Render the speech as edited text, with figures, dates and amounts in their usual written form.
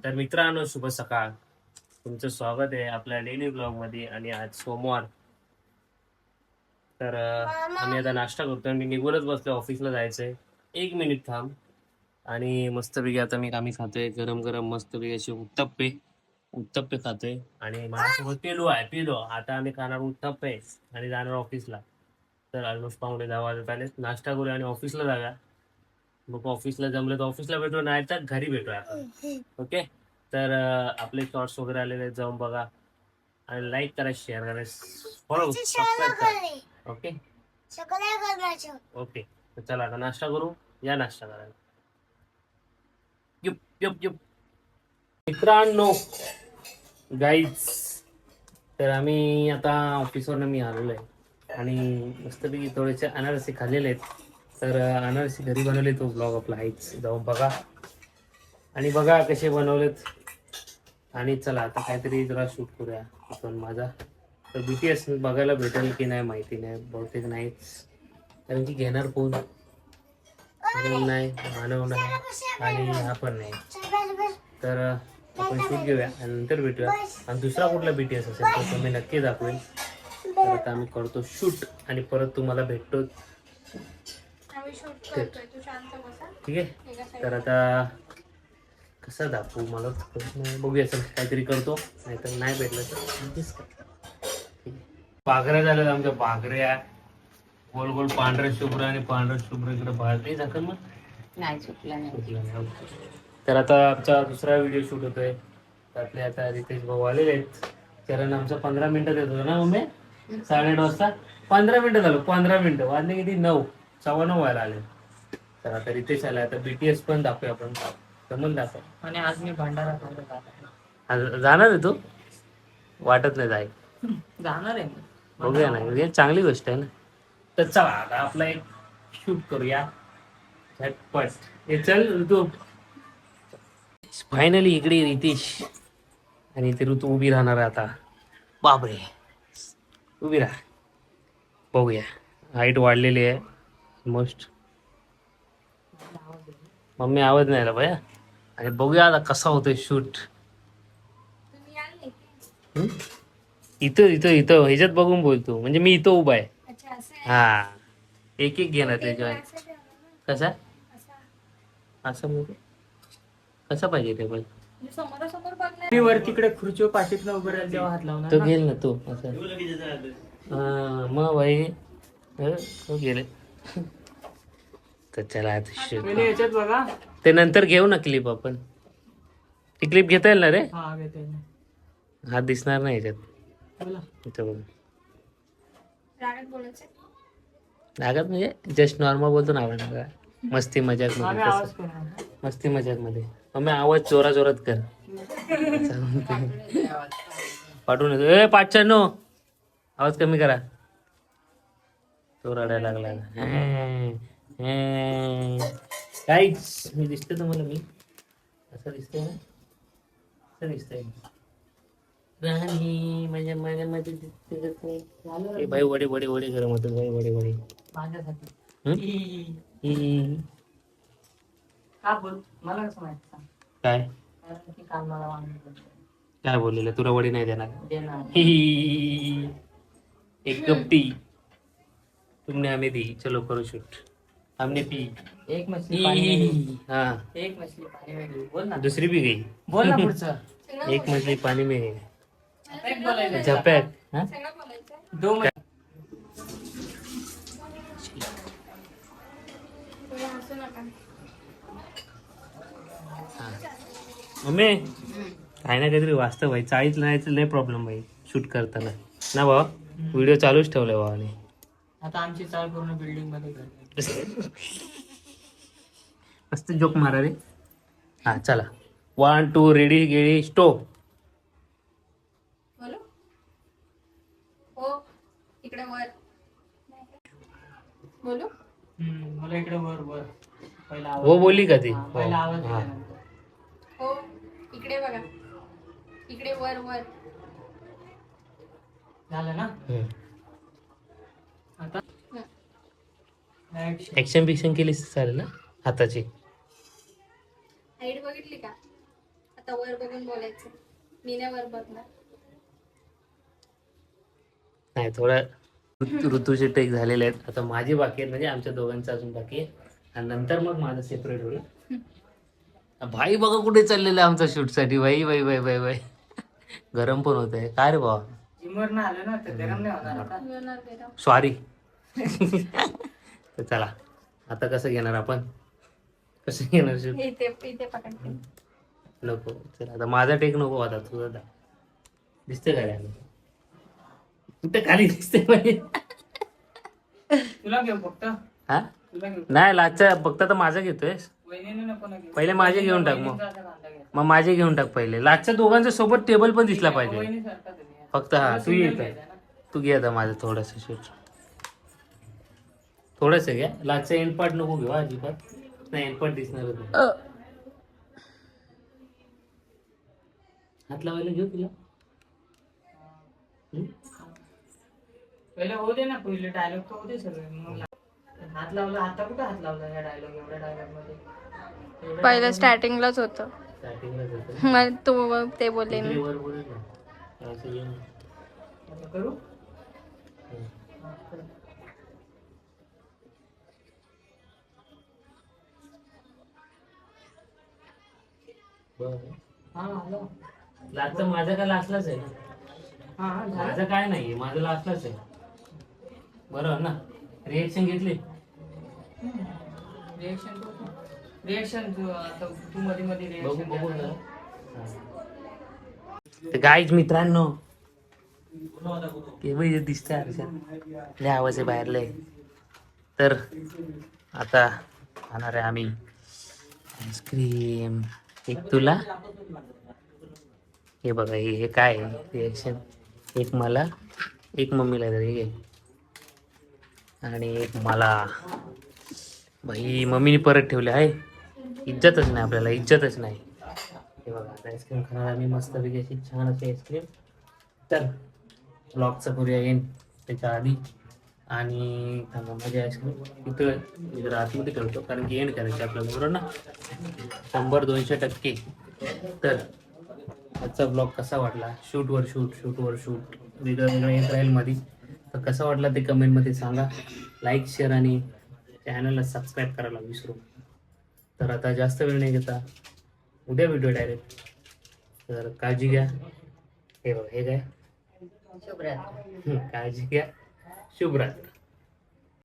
तर मित्रांनो, शुभ सकाळ. तुमचं स्वागत आहे आपल्या डेली ब्लॉग मध्ये. आणि आज सोमवार. तर आम्ही आता नाश्ता करतोय. मी निघूनच बसलो, ऑफिसला जायचंय. 1 मिनिट थांब. आणि मस्तपैकी आता आम्ही खातोय गरम गरम मस्तपैकी असे उत्तप्पे उत्तप्पे खातोय. आणि माझ्यासोबत पेलो आता आम्ही खाणार उत्तप्पे आणि जाणार ऑफिसला. तर ऑलमोस्ट 9:45 आले. नाश्ता करूया आणि ऑफिसला जाऊया. मग ऑफिसला जमलं तर ऑफिसला भेटू, नाही तर घरी भेटूया आपण. ओके. तर आपले शॉर्ट्स वगैरे आलेले आहेत, जाऊन बघा. आणि लाईक करा, शेअर करा, फॉलो सबस्क्राईब करा. Okay okay. तर चला आता नाश्ता करू. या नाश्ता करायला. युप युप युप. मित्रांनो, गाईज, तर आम्ही आता ऑफिसवरनं मी आलेलो आहे आणि मस्तपैकी थोडेसे अनारसे खाल्लेले आहेत. तर अनारसे घरी बनवले, तो ब्लॉग आपला आहेच, जाऊन बघा आणि बघा कसे बनवलेत. आणि चला आता काहीतरी जरा शूट करूया आपण माझा. तर BTS बघायला भेटेल की नाही माहिती नाही, बहुतेक नाहीच, कारण की घेणार कोण, नाही मानव नाही आणि हा पण नाही. तर आपण शूट घेऊया आणि नंतर भेटूया. आणि दुसरा कुठला BTS असेल तर तुम्ही नक्की दाखवेल. तर आता आम्ही करतो शूट आणि परत तुम्हाला भेटतो. ठीक आहे. तर आता कसं दाखवू मला बघूया. चल काहीतरी करतो, नाहीतर नाही भेटलं तर पाघऱ्या झाल्या आमच्या. पाघऱ्या गोल गोल पांढऱ्या शुभ्र आणि पांढऱ्या शुभ्र इकडे बाहेर नाही झाकण मग नाही सुटलं नाही. तर आता आमचा दुसरा व्हिडिओ शूट होतोय. त्यातले आता रितेश भाऊ आलेले आहेत. कारण आमचा 15 मिनिटात येत होता ना मम्मी, 8:30 वाजता. 15 मिनिटं झालं. 15 मिनिटं वाजले किती, 9, 9:15 व्हायला आले. तर आता रितेश आला. आता BTS पण दाखवूया आपण. जमून दाखव. आणि आज मी भंडारा जाणार आहे तू? वाटत नाही जाय. जाणार आहे मी. बघूया ना, म्हणजे चांगली गोष्ट आहे ना. तर चला आता आपला एक शूट करूया झटपट. हे चल ऋतू. फायनली इकडे रितेश आणि इथे ऋतू उभी राहणार आहे आता. बापरे, उभी राहा. बघूया, हाईट वाढलेली आहे ऑलमोस्ट. मम्मी आवाज नाही आला भया. आणि बघूया आता कसा होतोय शूट. इथं इथं इथं ह्याच्यात बघून बोलतो, म्हणजे मी इथं उभा आहे. हा, एक एक घेणार त्याच्या. कसा असं म्हणजे कसं पाहिजे ते पण. मी वर तिकडे खुर्चीवर पाठीतलं उभं राहिलं तेव्हा हात लावणार तो ना. गेल ना तो असं. मग भाई तो गेले. तर चला आता पहिले याच्यात बघा. ते नंतर घेऊ ना क्लिप आपण. ती क्लिप घेता येईल ना रे? हा घेते. हात दिसणार नाही याच्यात. बोला. इथं बघ. रागात म्हणजे जस्ट नॉर्मल बोलतो ना आपण, मस्ती मजाक आम्ही मध्ये आवाज तसं. करू. मस्ती मजाक मध्ये. मग आवाज जोरा जोरात कर. पाठवून येतो. 596 आवाज कमी करा. तो रडायला लागला. काहीच मी दिसतोय तुम्हाला, मी असं दिसतोय ना, असं दिसतंय राणी माझ्या माझ्यामध्ये दिसते. ए भाई, वडे वडे वडे गरम होते भाई, वडे वडे माझ्यासाठी. का बोल, मला कसं माहिती सांग. काय कारण की काल मला वांगे काय बोललेलं, तुला वडी नाही देणार. देणार. एक कप टी तुमने हमें दी, चलो करो शूट. हमने पी. एक मछली पाणी में गई. हाँ, एक मछली पाणी में गई. बोल ना. दूसरी भी गई. बोल ना पुढचं. एक मछली पानी में गई. एक बोलायचं. झपॅक. हाँ? दो मछली. मम्मी काय ना काहीतरी वाचतं भाई. 40 नाही लय प्रॉब्लेम भाई शूट करताना ना भावा. व्हिडिओ चालूच ठेवलाय भावाने. आता आमची चाळ पूर्ण बिल्डिंग मध्ये करते. मस्त जोक मारा रे. हा चला, 1 2 रेडी गेडी स्टॉप. बोलो हो, इकडे वर बोलो. मला इकडे वर वर पहिला आवाज. हो बोलली का ती? हा, पहिला आवाज हा. दिल्यानंतर. हो, इकडे बघा, इकडे वर वर. झालं ना हम्म. आता. Action. ऍक्शन बिक्शन केली चालेल ना हाताची. हाईट बघितली का? आता वर बघून बोलायचं. मी नाही वर बघणार. नाही थोडा ऋतूचे टेक झालेले आहेत. आता माझी बाकी आहेत, म्हणजे आमच्या दोघांचं अजून बाकी आहे. आणि नंतर मग माझं सेपरेट होईल. भाई बघा कुठे चाललेलं आहे आमचा शूटसाठी. भाई भाई भाई भाई भाई गरम पण होत आहे काय रे भावा. जिमवर ना आलं ना तर गरम नाही होणार आता. होणार गरम. सॉरी. तर चला आता कसं घेणार आपण, कसं घेणार शूट. इथे इथे पकडते. नको चल आता माझा टेक नको आता तुझा दा. दिसते काय आम्ही कुठे खाली दिसते पाहिजे. तुला घेऊ फक्त. हा तुला घेऊ. नाही लाचा फक्त तर माझा घेतोय. वहिनीने नको ना घेऊ. पहिले माझे घेऊन टाक मग. वहिनीचा आता कांदा घ्या. मग माझे घेऊन टाक पहिले. लाचच्या दोघांच्या सोबत टेबल पण दिसला पाहिजे. वहिनीसारखा तुम्ही. फक्त हा तू ये सिंगल इथं. घ्यायचा ना. तू घे आता माझं थोडस शूट. थोडस घ्या. लाचचा एंड पार्ट नको घेऊ हा अजिबात. नाही एंड पार्ट दिसणारच नाही. हात लावायला घेऊ तुला. हम्म? पहिले होऊ दे ना, पहिले डायलॉग तर होते सगळे. मग हात लावला. आता कुठं हात लावला या डायलॉग एवढ्या डायलॉग मध्ये. पहिलं स्टार्टिंगलाच होतं. स्टार्टिंगलाच होतं. मग तू ते बोलले इकडे मी. वर बोलू ना. असं ये ना. आता करू. हम्म. हा, कर. बरं. हा आलं. लाचचा माझा का लाचलाच आहे ना. हा झालं. माझं काय नाहीये, माझं लास्टलाच आहे. बरोबर ना. रिएक्शन घेतली. रिएक्शन तू मध्ये मध्ये बघू रिएक्शन बघू ना. तर गाईज मित्रांनो केव्हा दिसतंय आरशात लय आवाज आहे बाहेर लय. तर आता खाणार आहे आम्ही आईस्क्रीम. एक तुला, हे बघा हे काय रिएक्शन. एक मला, एक मम्मीला तरी घे आणि एक मला. भाई मम्मीने परत ठेवले आहे. इज्जतच नाही आपल्याला, इज्जतच नाही. हे बघा आता आईस्क्रीम खाणार आम्ही मस्तपैकी अशी छान अशी आईस्क्रीम. तर ब्लॉगचा करूया येईन त्याच्या आधी. आणि थांबा माझी आईस्क्रीम इथं मी जरा आतमध्ये ठेवतो कारण की एंड करायची आपल्याला बरोबर ना. 100-200%. तर आजचा ब्लॉग कसा वाटला, शूटवर शूट वेगळं वेगळं येत राहील मध्ये. तर कसा वाटला ते कमेंटमध्ये सांगा. लाईक शेअर आणि चॅनलला सबस्क्राईब करायला विसरू. तर आता जास्त वेळ नाही घेता उद्या व्हिडिओ डायरेक्ट. तर काळजी घ्या. हे बघा हे काय, काळजी घ्या. शुभरात्री.